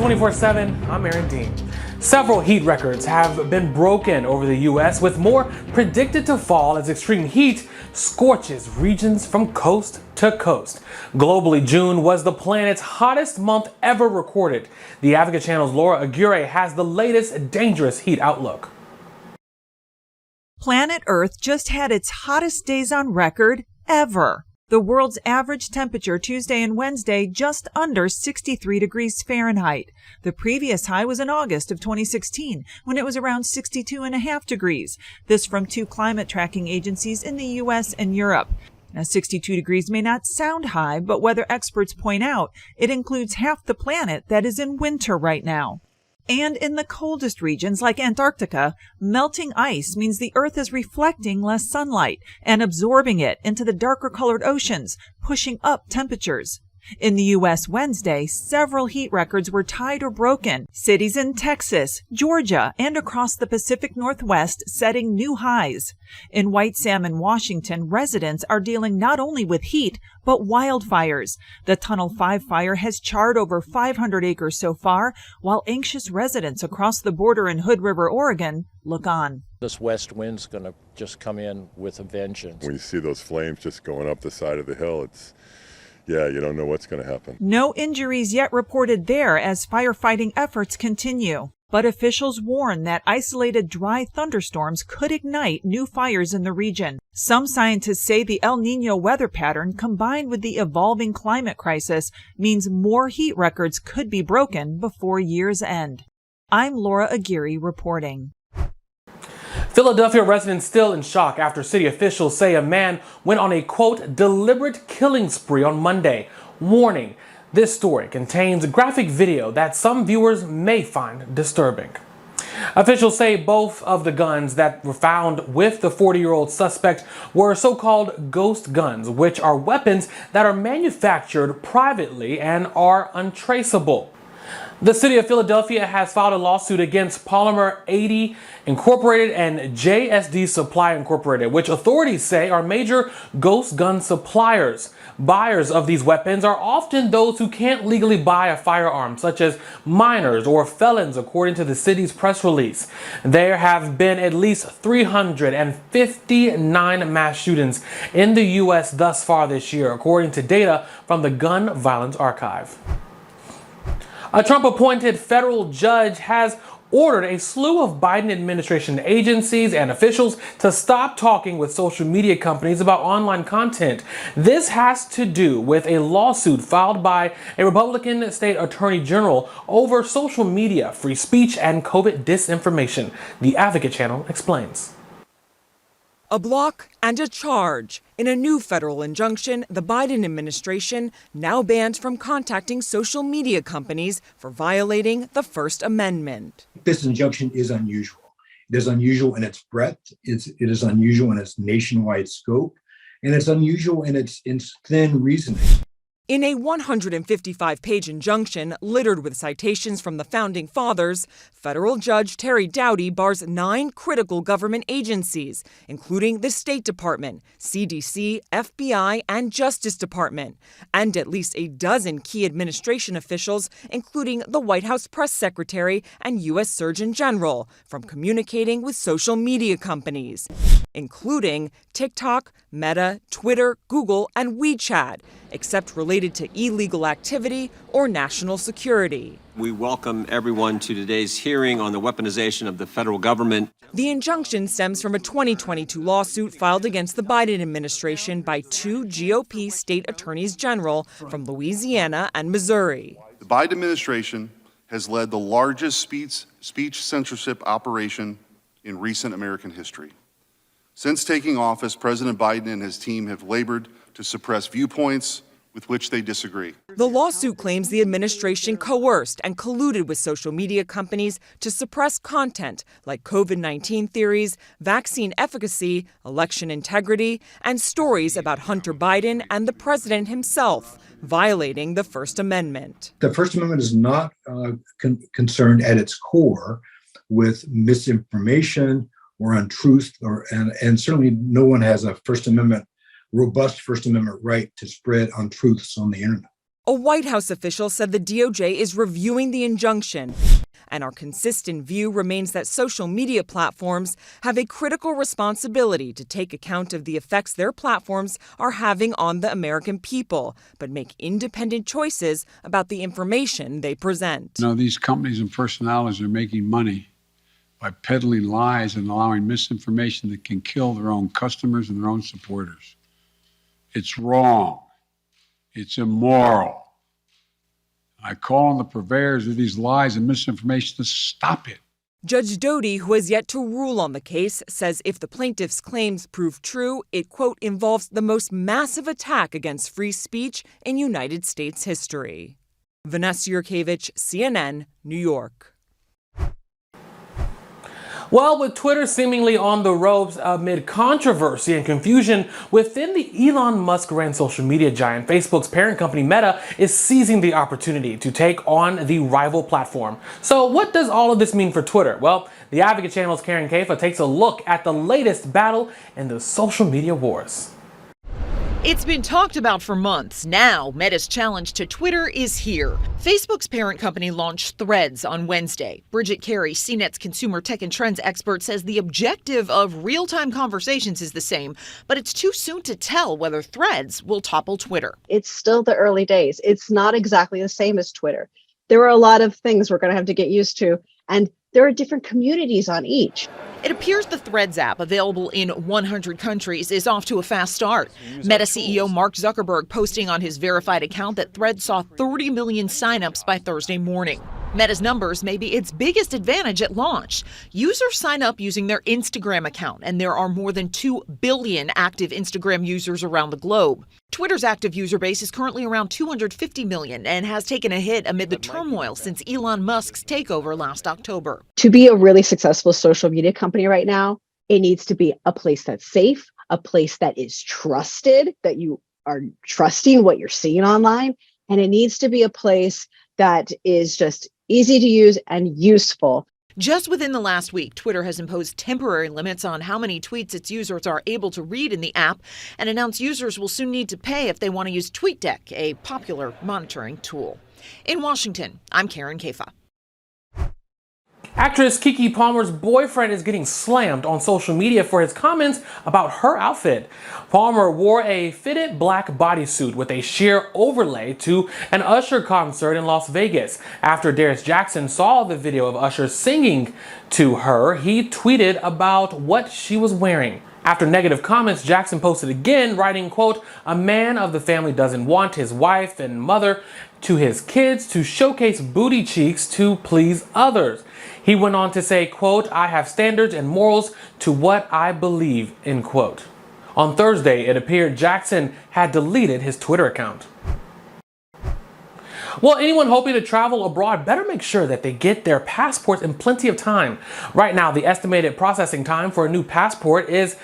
24/7, I'm Aaron Dean. Several heat records have been broken over the U.S., with more predicted to fall as extreme heat scorches regions from coast to coast. Globally, June was the planet's hottest month ever recorded. The Advocate Channel's Laura Aguirre has the latest dangerous heat outlook. Planet Earth just had its hottest days on record ever. The world's average temperature Tuesday and Wednesday just under 63 degrees Fahrenheit. The previous high was in August of 2016, when it was around 62.5 degrees. This from two climate tracking agencies in the U.S. and Europe. Now, 62 degrees may not sound high, but weather experts point out it includes half the planet that is in winter right now. And in the coldest regions like Antarctica, melting ice means the Earth is reflecting less sunlight and absorbing it into the darker colored oceans, pushing up temperatures. In the U.S. Wednesday, several heat records were tied or broken. Cities in Texas, Georgia, and across the Pacific Northwest setting new highs. In White Salmon, Washington, residents are dealing not only with heat, but wildfires. The Tunnel 5 fire has charred over 500 acres so far, while anxious residents across the border in Hood River, Oregon, look on. This west wind's going to just come in with a vengeance. When you see those flames just going up the side of the hill, you don't know what's going to happen. No injuries yet reported there as firefighting efforts continue. But officials warn that isolated dry thunderstorms could ignite new fires in the region. Some scientists say the El Niño weather pattern, combined with the evolving climate crisis, means more heat records could be broken before year's end. I'm Laura Aguirre reporting. Philadelphia residents still in shock after city officials say a man went on a, quote, deliberate killing spree on Monday. Warning, this story contains graphic video that some viewers may find disturbing. Officials say both of the guns that were found with the 40-year-old suspect were so-called ghost guns, which are weapons that are manufactured privately and are untraceable. The city of Philadelphia has filed a lawsuit against Polymer 80 Incorporated and JSD Supply Incorporated, which authorities say are major ghost gun suppliers. Buyers of these weapons are often those who can't legally buy a firearm, such as minors or felons, according to the city's press release. There have been at least 359 mass shootings in the U.S. thus far this year, according to data from the Gun Violence Archive. A Trump-appointed federal judge has ordered a slew of Biden administration agencies and officials to stop talking with social media companies about online content. This has to do with a lawsuit filed by a Republican state attorney general over social media, free speech, and COVID disinformation. The Advocate Channel explains. A block and a charge. In a new federal injunction, the Biden administration now banned from contacting social media companies for violating the First Amendment. This injunction is unusual. It is unusual in its breadth, it is unusual in its nationwide scope, and it's unusual in its thin reasoning. In a 155-page injunction littered with citations from the Founding Fathers, federal judge Terry Doughty bars 9 critical government agencies, including the State Department, CDC, FBI, and Justice Department, and at least a dozen key administration officials, including the White House press secretary and U.S. Surgeon General, from communicating with social media companies, including TikTok, Meta, Twitter, Google, and WeChat, except related to illegal activity or national security. We welcome everyone to today's hearing on the weaponization of the federal government. The injunction stems from a 2022 lawsuit filed against the Biden administration by 2 GOP state attorneys general from Louisiana and Missouri. The Biden administration has led the largest speech censorship operation in recent American history. Since taking office, President Biden and his team have labored to suppress viewpoints with which they disagree. The lawsuit claims the administration coerced and colluded with social media companies to suppress content like COVID-19 theories, vaccine efficacy, election integrity, and stories about Hunter Biden and the president himself, violating the First Amendment. The First Amendment is not concerned at its core with misinformation or untruth, and certainly no one has a robust First Amendment right to spread untruths on the internet. A White House official said the DOJ is reviewing the injunction, and our consistent view remains that social media platforms have a critical responsibility to take account of the effects their platforms are having on the American people, but make independent choices about the information they present. These companies and personalities are making money by peddling lies and allowing misinformation that can kill their own customers and their own supporters. It's wrong. It's immoral. I call on the purveyors of these lies and misinformation to stop it. Judge Doty, who has yet to rule on the case, says if the plaintiff's claims prove true, it, quote, involves the most massive attack against free speech in United States history. Vanessa Yurkevich, CNN, New York. Well, with Twitter seemingly on the ropes amid controversy and confusion within the Elon Musk-ran social media giant, Facebook's parent company Meta is seizing the opportunity to take on the rival platform. So what does all of this mean for Twitter? Well, the Advocate Channel's KeKe takes a look at the latest battle in the social media wars. It's been talked about for months. Now, Meta's challenge to Twitter is here. Facebook's parent company launched Threads on Wednesday. Bridget Carey, CNET's consumer tech and trends expert, says the objective of real-time conversations is the same, but it's too soon to tell whether Threads will topple Twitter. It's still the early days. It's not exactly the same as Twitter. There are a lot of things we're going to have to get used to, and there are different communities on each. It appears the Threads app, available in 100 countries, is off to a fast start. Meta CEO Mark Zuckerberg posting on his verified account that Threads saw 30 million signups by Thursday morning. Meta's numbers may be its biggest advantage at launch. Users sign up using their Instagram account, and there are more than 2 billion active Instagram users around the globe. Twitter's active user base is currently around 250 million and has taken a hit amid the turmoil since Elon Musk's takeover last October. To be a really successful social media company right now, it needs to be a place that's safe, a place that is trusted, that you are trusting what you're seeing online, and it needs to be a place that is just easy to use and useful. Just within the last week, Twitter has imposed temporary limits on how many tweets its users are able to read in the app and announced users will soon need to pay if they want to use TweetDeck, a popular monitoring tool. In Washington, I'm KeKe. Actress KeKe Palmer's boyfriend is getting slammed on social media for his comments about her outfit. Palmer wore a fitted black bodysuit with a sheer overlay to an Usher concert in Las Vegas. After Darius Jackson saw the video of Usher singing to her, he tweeted about what she was wearing. After negative comments, Jackson posted again, writing, quote, "A man of the family doesn't want his wife and mother to his kids to showcase booty cheeks to please others." He went on to say, quote, "I have standards and morals to what I believe," end quote. On Thursday, it appeared Jackson had deleted his Twitter account. Well, anyone hoping to travel abroad better make sure that they get their passports in plenty of time. Right now, the estimated processing time for a new passport is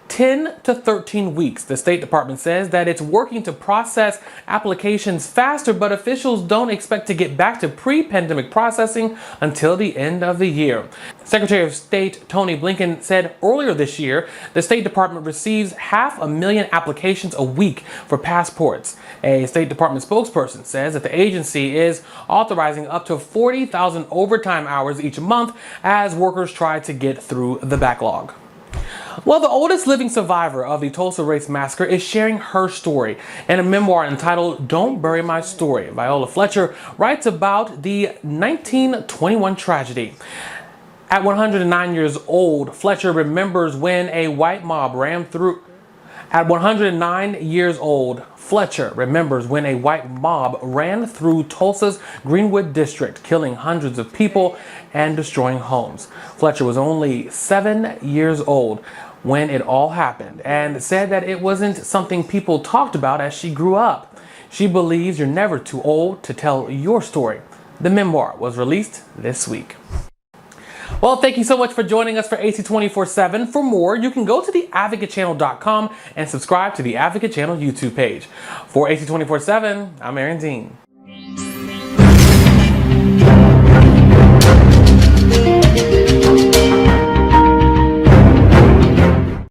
10 to 13 weeks. The State Department says that it's working to process applications faster, but officials don't expect to get back to pre-pandemic processing until the end of the year. Secretary of State Tony Blinken said earlier this year the State Department receives 500,000 applications a week for passports. A State Department spokesperson says that the agency is authorizing up to 40,000 overtime hours each month as workers try to get through the backlog. Well, the oldest living survivor of the Tulsa Race Massacre is sharing her story in a memoir entitled "Don't Bury My Story." Viola Fletcher writes about the 1921 tragedy. At 109 years old, Fletcher remembers when a white mob ran through. At 109 years old, Fletcher remembers when a white mob ran through Tulsa's Greenwood district, killing hundreds of people and destroying homes. Fletcher was only 7 years old when it all happened and said that it wasn't something people talked about as she grew up. She believes you're never too old to tell your story. The memoir was released this week. Well, thank you so much for joining us for AC 24/7. For more, you can go to theadvocatechannel.com and subscribe to the Advocate Channel YouTube page. For AC 24/7, I'm Aaron Dean.